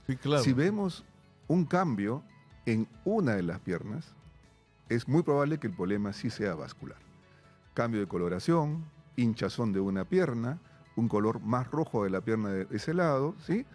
Sí, claro. Si vemos un cambio en una de las piernas, es muy probable que el problema sí sea vascular. Cambio de coloración, hinchazón de una pierna, un color más rojo de la pierna de ese lado, ¿sí?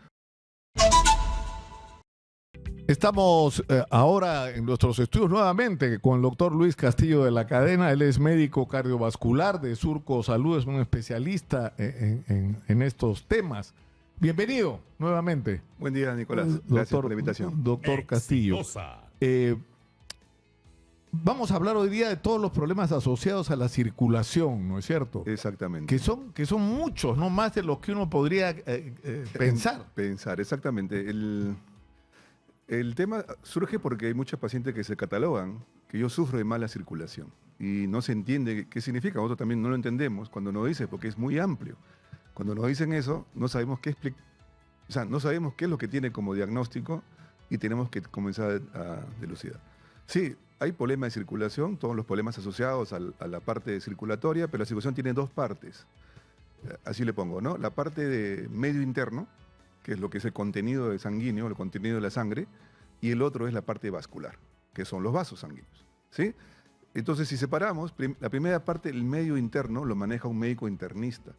Estamos ahora en nuestros estudios nuevamente con el doctor Luis Castillo de la Cadena. Él es médico cardiovascular de Surco Salud, es un especialista en estos temas. Bienvenido nuevamente. Buen día, Nicolás. Gracias por la invitación. Doctor Castillo. Vamos a hablar hoy día de todos los problemas asociados a la circulación, ¿no es cierto? Exactamente. Que son muchos, no más de los que uno podría pensar. Pensar, exactamente. El tema surge porque hay muchos pacientes que se catalogan que yo sufro de mala circulación y no se entiende qué significa. Nosotros también no lo entendemos cuando nos dice, porque es muy amplio. Cuando nos dicen eso, no sabemos no sabemos qué es lo que tiene como diagnóstico y tenemos que comenzar a dilucidar. Sí, hay problemas de circulación, todos los problemas asociados a la parte circulatoria, pero la circulación tiene dos partes. Así le pongo, ¿no? La parte de medio interno, que es lo que es el contenido de sanguíneo, el contenido de la sangre, y el otro es la parte vascular, que son los vasos sanguíneos, ¿sí? Entonces, si separamos, la primera parte, el medio interno, lo maneja un médico internista.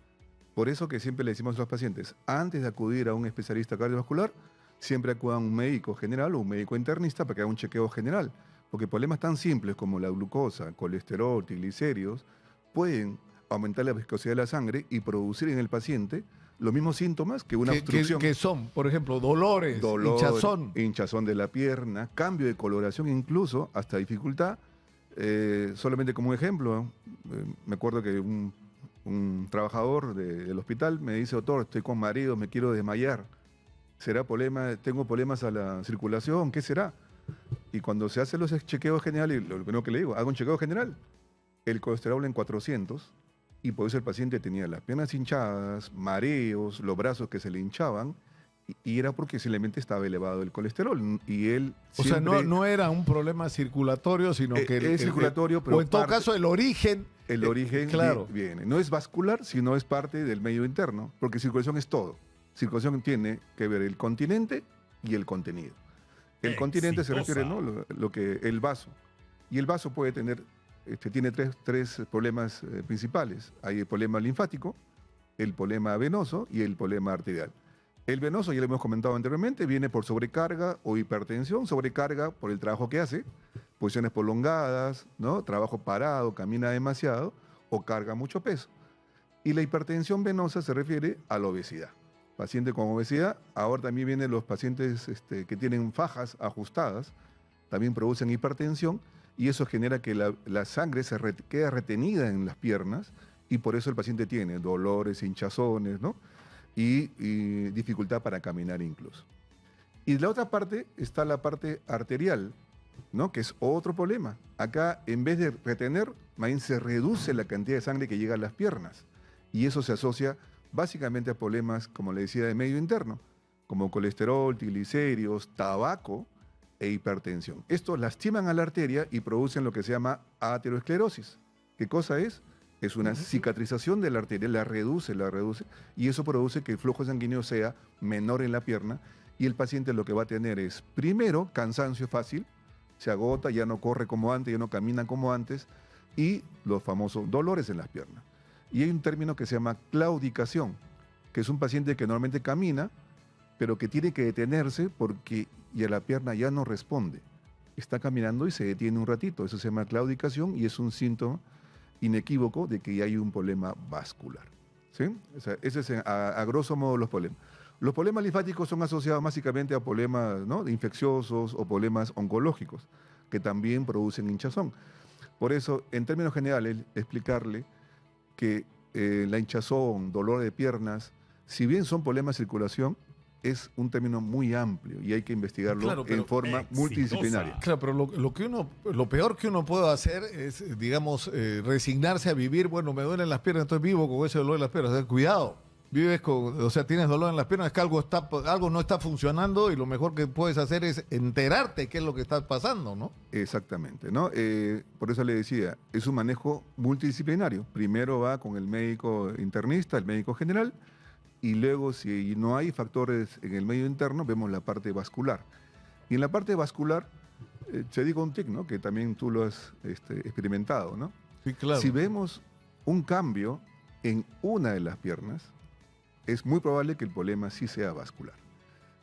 Por eso que siempre le decimos a los pacientes, antes de acudir a un especialista cardiovascular, siempre acudan a un médico general o un médico internista para que haga un chequeo general, porque problemas tan simples como la glucosa, colesterol, triglicéridos, pueden aumentar la viscosidad de la sangre y producir en el paciente los mismos síntomas que una obstrucción. Que son, por ejemplo, dolor, hinchazón de la pierna, cambio de coloración incluso, hasta dificultad. Solamente como un ejemplo, me acuerdo que un trabajador del hospital me dice, doctor, estoy con mareos, me quiero desmayar. ¿Será problema? ¿Tengo problemas a la circulación? ¿Qué será? Y cuando se hacen los chequeos generales, lo primero que le digo, haga un chequeo general. El colesterol en 400, y por eso el paciente tenía las piernas hinchadas, mareos, los brazos que se le hinchaban, y era porque simplemente estaba elevado el colesterol. Y él siempre, o sea, no era un problema circulatorio, sino que... es circulatorio, pero... O en todo caso, el origen... El origen claro. viene. No es vascular, sino es parte del medio interno, porque circulación es todo. Circulación tiene que ver el continente y el contenido. El continente se refiere, ¿no? El vaso. Y el vaso puede tener... tiene tres problemas principales. Hay el problema linfático, el problema venoso y el problema arterial. El venoso, ya lo hemos comentado anteriormente, viene por sobrecarga o hipertensión. Sobrecarga por el trabajo que hace, posiciones prolongadas, ¿no? Trabajo parado, camina demasiado o carga mucho peso. Y la hipertensión venosa se refiere a la obesidad. Paciente con obesidad, ahora también vienen los pacientes que tienen fajas ajustadas, también producen hipertensión, y eso genera que la sangre queda retenida en las piernas y por eso el paciente tiene dolores, hinchazones, ¿no? y dificultad para caminar incluso. Y de la otra parte está la parte arterial, ¿no? Que es otro problema. Acá, en vez de retener, más bien se reduce la cantidad de sangre que llega a las piernas y eso se asocia básicamente a problemas, como le decía, de medio interno, como colesterol, triglicéridos, tabaco, e hipertensión. Estos lastiman a la arteria y producen lo que se llama aterosclerosis. ¿Qué cosa es? Es una cicatrización de la arteria, la reduce, y eso produce que el flujo sanguíneo sea menor en la pierna y el paciente lo que va a tener es, primero, cansancio fácil, se agota, ya no corre como antes, ya no camina como antes, y los famosos dolores en las piernas. Y hay un término que se llama claudicación, que es un paciente que normalmente camina, pero que tiene que detenerse porque ya la pierna ya no responde. Está caminando y se detiene un ratito. Eso se llama claudicación y es un síntoma inequívoco de que ya hay un problema vascular. ¿Sí? O sea, ese es a grosso modo los problemas. Los problemas linfáticos son asociados básicamente a problemas, ¿no?, infecciosos o problemas oncológicos, que también producen hinchazón. Por eso, en términos generales, explicarle que la hinchazón, dolor de piernas, si bien son problemas de circulación, es un término muy amplio y hay que investigarlo en forma multidisciplinaria. Claro, pero lo peor que uno puede hacer es, digamos, resignarse a vivir, bueno, me duelen las piernas, entonces vivo con ese dolor en las piernas. O sea, cuidado, vives con, o sea, tienes dolor en las piernas, es que algo no está funcionando y lo mejor que puedes hacer es enterarte qué es lo que está pasando, ¿no? Exactamente, ¿no? Por eso le decía, es un manejo multidisciplinario. Primero va con el médico internista, el médico general, y luego si no hay factores en el medio interno, vemos la parte vascular. Y en la parte vascular, te digo un tic, ¿no? Que también tú lo has experimentado, ¿no? Sí, claro. Si vemos un cambio en una de las piernas, es muy probable que el problema sí sea vascular.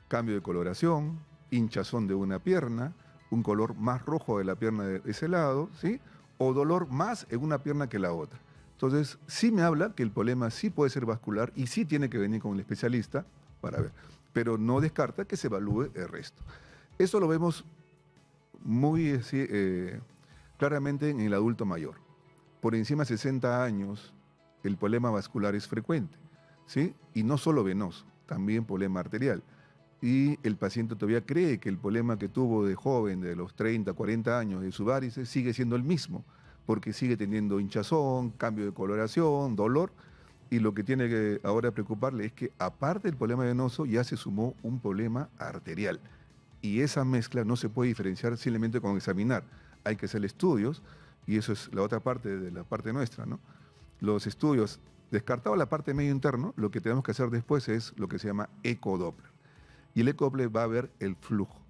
Cambio de coloración, hinchazón de una pierna, un color más rojo de la pierna de ese lado, ¿sí? O dolor más en una pierna que la otra. Entonces, sí me habla que el problema sí puede ser vascular y sí tiene que venir con el especialista para ver, pero no descarta que se evalúe el resto. Eso lo vemos muy claramente en el adulto mayor. Por encima de 60 años, el problema vascular es frecuente, ¿sí? Y no solo venoso, también problema arterial. Y el paciente todavía cree que el problema que tuvo de joven, de los 30, 40 años, de su varices, sigue siendo el mismo, porque sigue teniendo hinchazón, cambio de coloración, dolor, y lo que tiene que ahora preocuparle es que aparte del problema venoso ya se sumó un problema arterial. Y esa mezcla no se puede diferenciar simplemente con examinar. Hay que hacer estudios, y eso es la otra parte de la parte nuestra, ¿no? Los estudios, descartado la parte medio interno, lo que tenemos que hacer después es lo que se llama ecodoppler. Y el ecodoppler va a ver el flujo,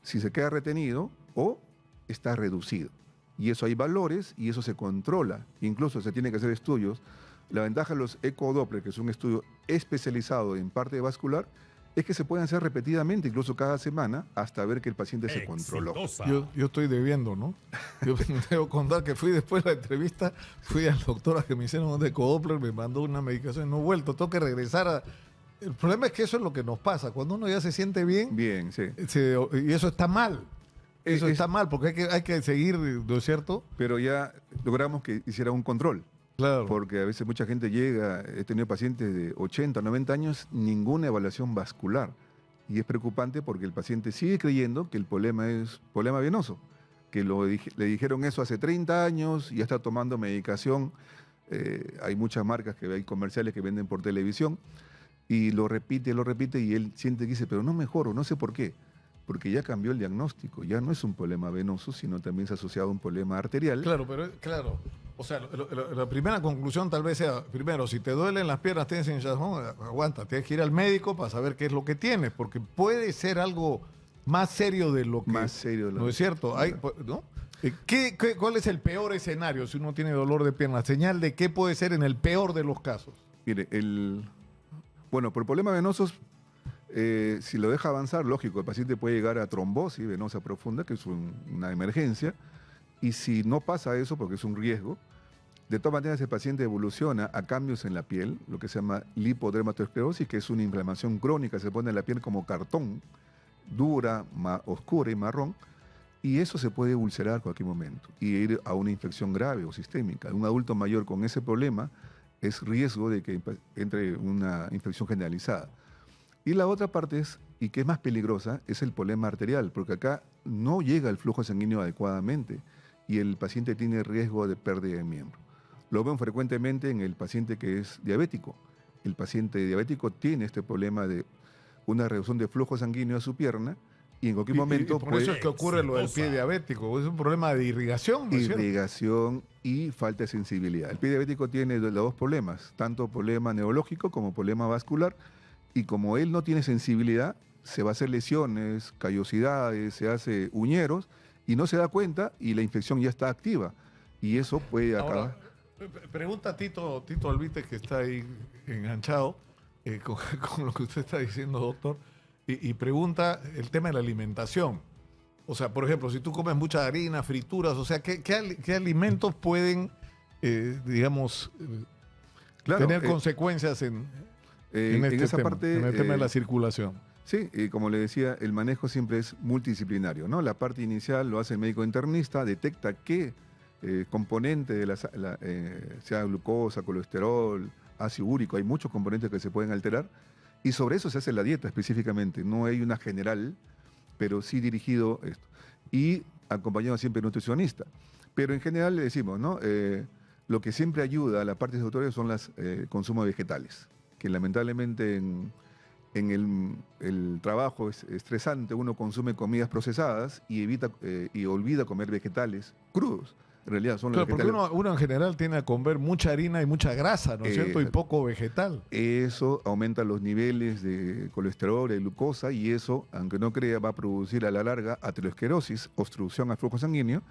si se queda retenido o está reducido. Y eso hay valores y eso se controla. Incluso se tiene que hacer estudios. La ventaja de los ecodoppler, que es un estudio especializado en parte vascular, es que se pueden hacer repetidamente, incluso cada semana, hasta ver que el paciente se controló. Yo estoy debiendo, ¿no? Yo debo contar que fui después de la entrevista, fui al doctor a que me hicieron un ecodoppler, me mandó una medicación, no he vuelto, tengo que regresar a... El problema es que eso es lo que nos pasa. Cuando uno ya se siente bien, sí. Y eso está mal. Eso está mal, porque hay que seguir, ¿no es cierto? Pero ya logramos que hiciera un control. Claro. Porque a veces mucha gente llega, he tenido pacientes de 80, 90 años, ninguna evaluación vascular. Y es preocupante porque el paciente sigue creyendo que el problema es problema venoso. Que le dijeron eso hace 30 años y ya está tomando medicación. Hay muchas marcas hay comerciales que venden por televisión. Y lo repite y él siente que dice, pero no mejoro, no sé por qué. Porque ya cambió el diagnóstico, ya no es un problema venoso, sino también se ha asociado a un problema arterial. Claro, claro. O sea, la primera conclusión tal vez sea, primero, si te duelen las piernas, tienes hinchazón, aguanta, tienes que ir al médico para saber qué es lo que tienes, porque puede ser algo más serio de lo que... Más serio de lo ¿no es cierto? ¿No? ¿Cuál es el peor escenario si uno tiene dolor de pierna? Señal de qué puede ser en el peor de los casos. Mire, bueno, por problemas venosos, si lo deja avanzar, lógico, el paciente puede llegar a trombosis venosa profunda, que es una emergencia, y si no pasa eso, porque es un riesgo, de todas maneras el paciente evoluciona a cambios en la piel, lo que se llama lipodermatoesclerosis, que es una inflamación crónica, se pone en la piel como cartón, dura, oscura y marrón, y eso se puede ulcerar a cualquier momento y ir a una infección grave o sistémica. Un adulto mayor con ese problema es riesgo de que entre una infección generalizada. Y la otra parte y que es más peligrosa, es el problema arterial, porque acá no llega el flujo sanguíneo adecuadamente y el paciente tiene riesgo de pérdida de miembro. Lo ven frecuentemente en el paciente que es diabético. El paciente diabético tiene este problema de una reducción de flujo sanguíneo a su pierna y en cualquier momento... Y por eso es que ocurre lo del pie diabético, es un problema de irrigación, ¿no es cierto? Irrigación y falta de sensibilidad. El pie diabético tiene los dos problemas, tanto problema neurológico como problema vascular, y como él no tiene sensibilidad, se va a hacer lesiones, callosidades, se hace uñeros, y no se da cuenta y la infección ya está activa. Y eso puede acabar... Ahora, pregunta a Tito Albite, que está ahí enganchado con lo que usted está diciendo, doctor, y pregunta el tema de la alimentación. O sea, por ejemplo, si tú comes mucha harina, frituras, o sea, ¿qué alimentos pueden, digamos, tener consecuencias en esa tema, parte, en el tema de la circulación? Sí, y como le decía, el manejo siempre es multidisciplinario, ¿no? La parte inicial lo hace el médico internista, detecta qué componente de sea glucosa, colesterol, ácido úrico, hay muchos componentes que se pueden alterar, y sobre eso se hace la dieta específicamente. No hay una general, pero sí dirigido esto. Y acompañado siempre de nutricionista. Pero en general le decimos, ¿no? Lo que siempre ayuda a la parte satisfactoria son los consumos vegetales, que lamentablemente en el trabajo es estresante, uno consume comidas procesadas y olvida comer vegetales crudos. En realidad son los Claro, porque vegetales. uno en general tiende a comer mucha harina y mucha grasa, ¿no es cierto? Y Exacto. poco vegetal. Eso aumenta los niveles de colesterol, de glucosa, y eso, aunque no crea, va a producir a la larga aterosclerosis, obstrucción al flujo sanguíneo,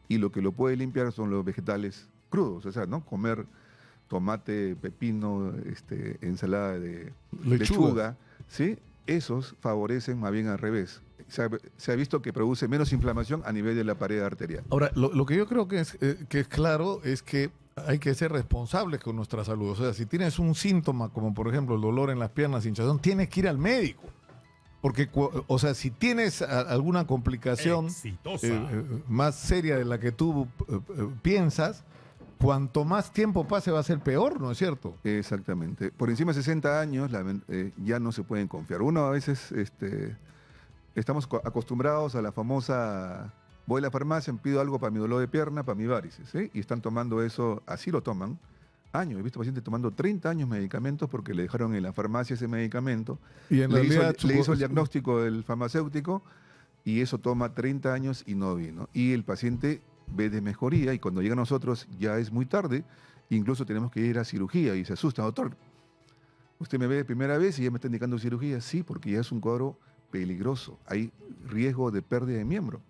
y lo que lo puede limpiar son los vegetales crudos, o sea, ¿no? Comer tomate, pepino, ensalada de lechuga, ¿sí? Esos favorecen más bien al revés. Se ha visto que produce menos inflamación a nivel de la pared arterial. Ahora, lo que yo creo que es claro es que hay que ser responsables con nuestra salud. O sea, si tienes un síntoma, como por ejemplo el dolor en las piernas, hinchazón, tienes que ir al médico. Porque, o sea, si tienes alguna complicación más seria de la que tú piensas, cuanto más tiempo pase va a ser peor, ¿no es cierto? Exactamente. Por encima de 60 años ya no se pueden confiar. Uno a veces estamos acostumbrados a la famosa, voy a la farmacia, pido algo para mi dolor de pierna, para mi varices, ¿sí? Y están tomando eso, así lo toman, años. He visto pacientes tomando 30 años medicamentos porque le dejaron en la farmacia ese medicamento. Y en realidad le hizo el diagnóstico del farmacéutico y eso toma 30 años y no vino. Y el paciente ve de mejoría y cuando llega a nosotros ya es muy tarde, incluso tenemos que ir a cirugía y se asusta, doctor. ¿Usted me ve de primera vez y ya me está indicando cirugía? Sí, porque ya es un cuadro peligroso. Hay riesgo de pérdida de miembro.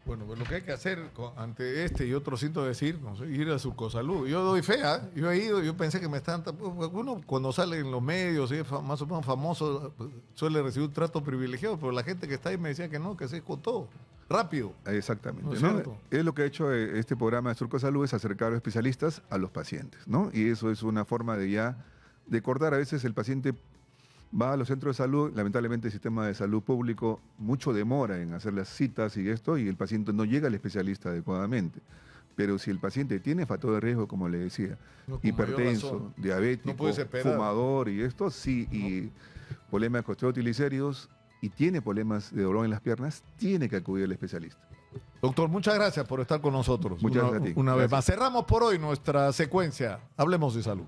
Bueno, pues lo que hay que hacer ante este y otros síntomas es ir, no sé, ir a Surcosalud. Yo doy fe, ¿eh? Yo he ido, yo pensé que me están... Uno cuando sale en los medios, ¿sí? Más o menos famoso, suele recibir un trato privilegiado, pero la gente que está ahí me decía que no, que se escotó. Rápido. Exactamente. ¿No es ¿no? cierto? Es lo que ha hecho este programa de Surcosalud, es acercar a los especialistas a los pacientes, ¿no? Y eso es una forma de cortar. A veces el paciente va a los centros de salud, lamentablemente el sistema de salud público mucho demora en hacer las citas y esto, y el paciente no llega al especialista adecuadamente. Pero si el paciente tiene factor de riesgo, como le decía, No, con mayor hipertenso, razón. diabético, No puedes esperar. fumador y esto, sí, y problemas de colesterol triglicéridos, y tiene problemas de dolor en las piernas, tiene que acudir al especialista. Doctor, muchas gracias por estar con nosotros. Muchas gracias a ti. Una vez Gracias. más. Cerramos por hoy nuestra secuencia. Hablemos de salud.